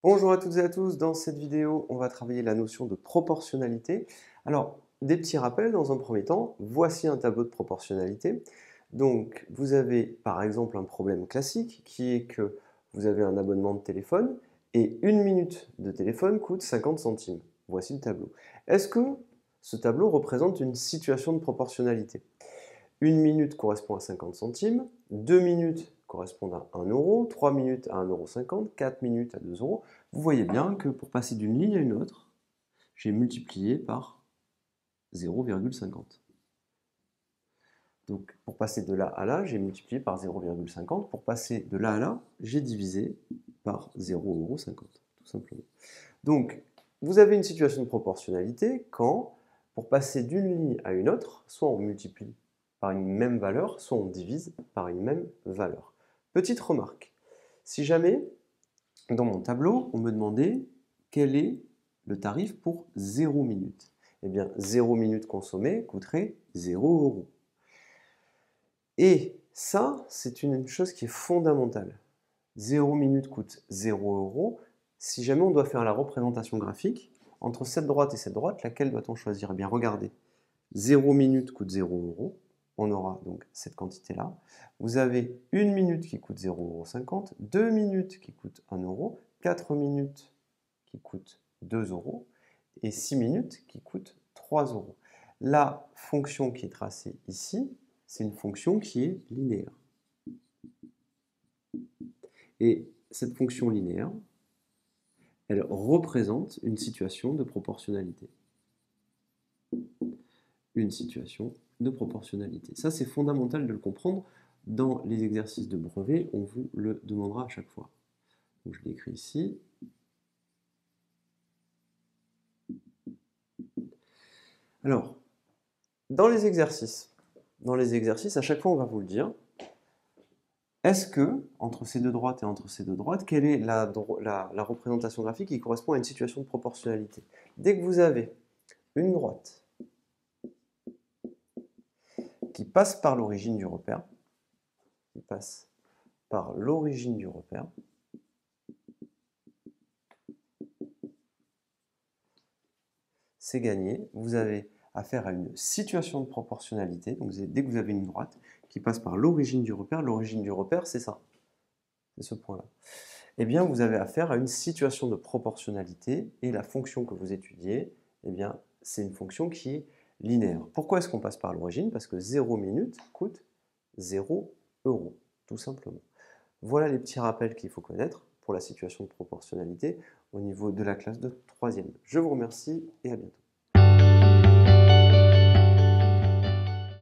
Bonjour à toutes et à tous, dans cette vidéo, on va travailler la notion de proportionnalité. Alors, des petits rappels dans un premier temps, voici un tableau de proportionnalité. Donc, vous avez par exemple un problème classique qui est que vous avez un abonnement de téléphone et une minute de téléphone coûte 50 centimes. Voici le tableau. Est-ce que ce tableau représente une situation de proportionnalité? Une minute correspond à 50 centimes, 2 minutes correspondent à 1 euro, 3 minutes à 1,50 €, 4 minutes à 2 euros. Vous voyez bien que pour passer d'une ligne à une autre, j'ai multiplié par 0,50. Donc pour passer de là à là, j'ai multiplié par 0,50. Pour passer de là à là, j'ai divisé par 0,50 €, tout simplement. Donc vous avez une situation de proportionnalité quand, pour passer d'une ligne à une autre, soit on multiplie par une même valeur, soit on divise par une même valeur. Petite remarque, si jamais, dans mon tableau, on me demandait quel est le tarif pour 0 minute, eh bien 0 minute consommée coûterait 0 €. Et ça, c'est une chose qui est fondamentale. 0 minute coûte 0 €. Si jamais on doit faire la représentation graphique, entre cette droite et cette droite, laquelle doit-on choisir? Eh bien regardez, 0 minute coûte 0 €. On aura donc cette quantité-là. Vous avez 1 minute qui coûte 0,50 €, 2 minutes qui coûtent 1 euro, 4 minutes qui coûtent 2 euros et 6 minutes qui coûtent 3 euros. La fonction qui est tracée ici, c'est une fonction qui est linéaire. Et cette fonction linéaire, elle représente une situation de proportionnalité. Une situation de proportionnalité. Ça, c'est fondamental de le comprendre. Dans les exercices de brevet, on vous le demandera à chaque fois. Donc, je l'écris ici. Alors, dans les exercices, à chaque fois, on va vous le dire. Est-ce que, entre ces deux droites et entre ces deux droites, quelle est la représentation graphique qui correspond à une situation de proportionnalité? Dès que vous avez une droite qui passe par l'origine du repère, c'est gagné. Vous avez affaire à une situation de proportionnalité. Donc dès que vous avez une droite qui passe par l'origine du repère, c'est ça, c'est ce point-là. Eh bien, vous avez affaire à une situation de proportionnalité et la fonction que vous étudiez, eh bien, c'est une fonction qui est linéaire. Pourquoi est-ce qu'on passe par l'origine? Parce que 0 minute coûte 0 €, tout simplement. Voilà les petits rappels qu'il faut connaître pour la situation de proportionnalité au niveau de la classe de 3e. Je vous remercie et à bientôt.